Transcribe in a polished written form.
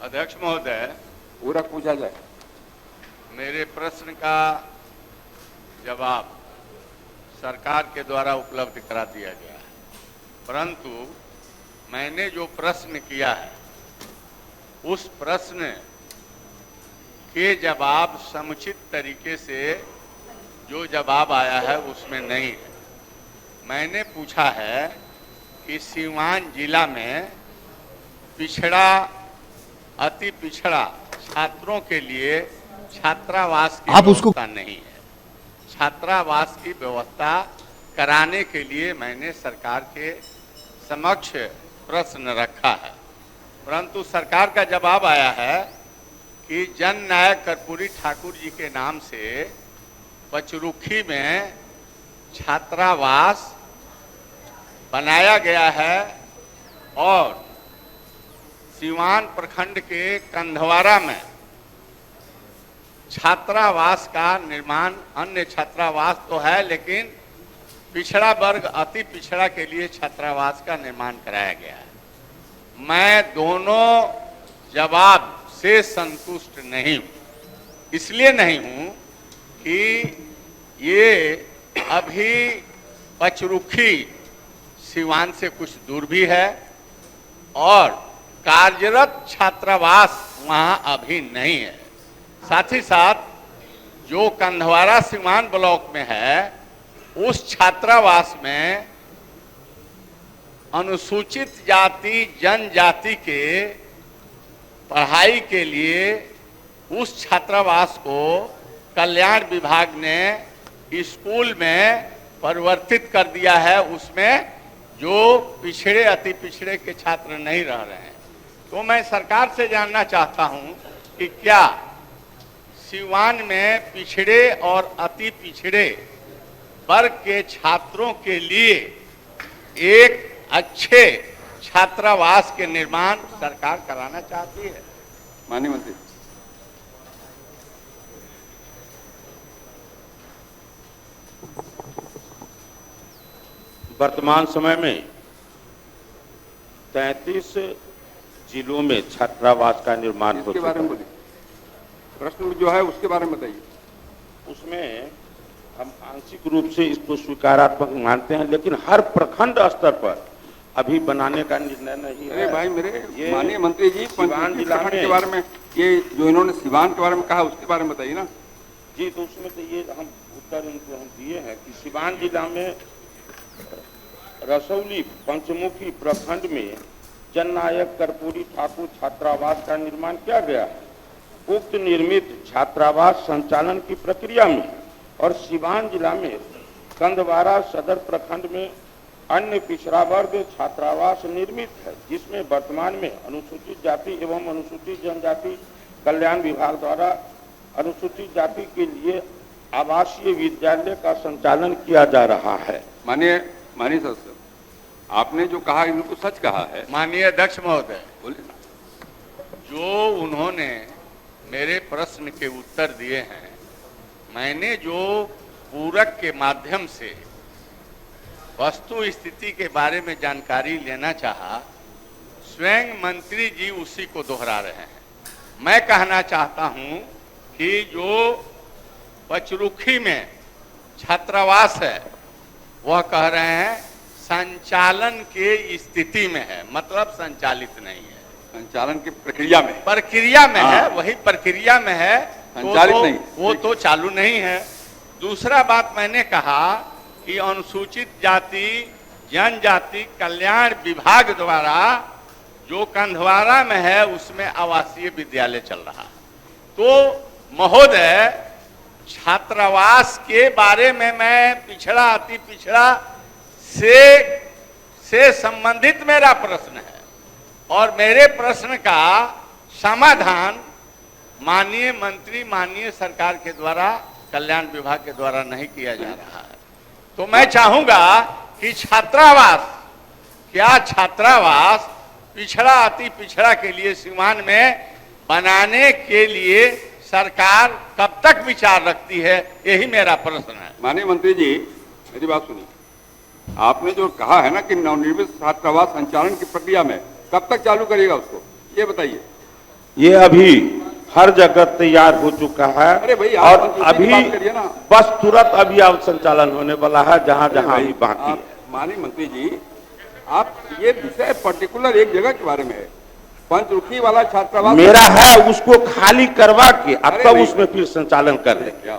अध्यक्ष महोदय, पूरा पूछा जाए। मेरे प्रश्न का जवाब सरकार के द्वारा उपलब्ध करा दिया गया है, परंतु मैंने जो प्रश्न किया है उस प्रश्न के जवाब समुचित तरीके से जो जवाब आया है उसमें नहीं है। मैंने पूछा है कि सीवान जिला में पिछड़ा, अति पिछड़ा छात्रों के लिए छात्रावास की व्यवस्था नहीं है। छात्रावास की व्यवस्था कराने के लिए मैंने सरकार के समक्ष प्रश्न रखा है, परंतु सरकार का जवाब आया है कि जन नायक कर्पूरी ठाकुर जी के नाम से पचरुखी में छात्रावास बनाया गया है और सीवान प्रखंड के कंधवारा में छात्रावास का निर्माण, अन्य छात्रावास तो है लेकिन पिछड़ा वर्ग, अति पिछड़ा के लिए छात्रावास का निर्माण कराया गया है। मैं दोनों जवाब से संतुष्ट नहीं हूँ। इसलिए नहीं हूँ कि ये अभी पचरुखी सीवान से कुछ दूर भी है और कार्यरत छात्रावास वहाँ अभी नहीं है। साथ ही साथ जो कंधवारा सीवान ब्लॉक में है उस छात्रावास में अनुसूचित जाति जनजाति के पढ़ाई के लिए उस छात्रावास को कल्याण विभाग ने स्कूल में परिवर्तित कर दिया है। उसमें जो पिछड़े, अति पिछड़े के छात्र नहीं रह रहे हैं। तो मैं सरकार से जानना चाहता हूं कि क्या सीवान में पिछड़े और अति पिछड़े वर्ग के छात्रों के लिए एक अच्छे छात्रावास के निर्माण सरकार कराना चाहती है। माननीय मंत्री। वर्तमान समय में 33 जिलों में छात्रावास का निर्माण हो चुका है। प्रश्न जो है उसके बारे में बताइए। उसमें हम आंशिक रूप से इसको स्वीकारात्मक मानते हैं, लेकिन हर प्रखंड स्तर पर अभी बनाने का निर्णय नहीं है। अरे भाई मेरे माननीय मंत्री जी, सीवान जिला के बारे में ये जो इन्होंने सीवान के बारे में कहा उसके बारे में बताइए ना जी। तो उसमें तो ये हम उत्तर इनको हम दिए हैं कि सीवान जिला में रसौली पंचमुखी प्रखंड में जननायक कर्पूरी ठाकुर छात्रावास का निर्माण किया गया है। उक्त निर्मित छात्रावास संचालन की प्रक्रिया में और सीवान जिला में कंधवारा सदर प्रखंड में अन्य पिछड़ा वर्ग छात्रावास निर्मित है, जिसमें वर्तमान में अनुसूचित जाति एवं अनुसूचित जनजाति कल्याण विभाग द्वारा अनुसूचित जाति के लिए आवासीय विद्यालय का संचालन किया जा रहा है। माननीय सदस्य, आपने जो कहा इनको सच कहा है। माननीय अध्यक्ष महोदय, बोलिए ना। जो उन्होंने मेरे प्रश्न के उत्तर दिए हैं, मैंने जो पूरक के माध्यम से वस्तु स्थिति के बारे में जानकारी लेना चाहा, स्वयं मंत्री जी उसी को दोहरा रहे हैं। मैं कहना चाहता हूं कि जो पचरुखी में छात्रावास है वह कह रहे हैं संचालन के स्थिति में है, मतलब संचालित नहीं है। संचालन की प्रक्रिया में है, वही प्रक्रिया में है, संचालित नहीं, वो तो चालू नहीं है। दूसरा बात मैंने कहा कि अनुसूचित जाति जनजाति कल्याण विभाग द्वारा जो कंधवारा में है उसमें आवासीय विद्यालय चल रहा है। तो महोदय, छात्रावास के बारे में मैं पिछड़ा अति पिछड़ा से संबंधित मेरा प्रश्न है और मेरे प्रश्न का समाधान माननीय मंत्री, माननीय सरकार के द्वारा, कल्याण विभाग के द्वारा नहीं किया जा रहा है। तो मैं चाहूंगा कि छात्रावास पिछड़ा अति पिछड़ा के लिए सीवान में बनाने के लिए सरकार कब तक विचार रखती है, यही मेरा प्रश्न है। माननीय मंत्री जी, मेरी बात सुनिए। आपने जो कहा है ना कि नवनिर्मित छात्रावास संचालन की प्रक्रिया में, कब तक चालू करिएगा उसको, ये बताइए। ये अभी हर जगह तैयार हो चुका है। अरे भाई, आप और पंचवटी की अभी बात करिए ना। बस तुरंत अभी अब संचालन होने वाला है जहां जहां अभी बाकी है। माननीय मंत्री जी, आप ये विषय पर्टिकुलर एक जगह के बारे में है, पंचरुखी वाला छात्रावास मेरा है, उसको खाली करवा के अब अरे तब नहीं। उसमें फिर संचालन कर देंगे।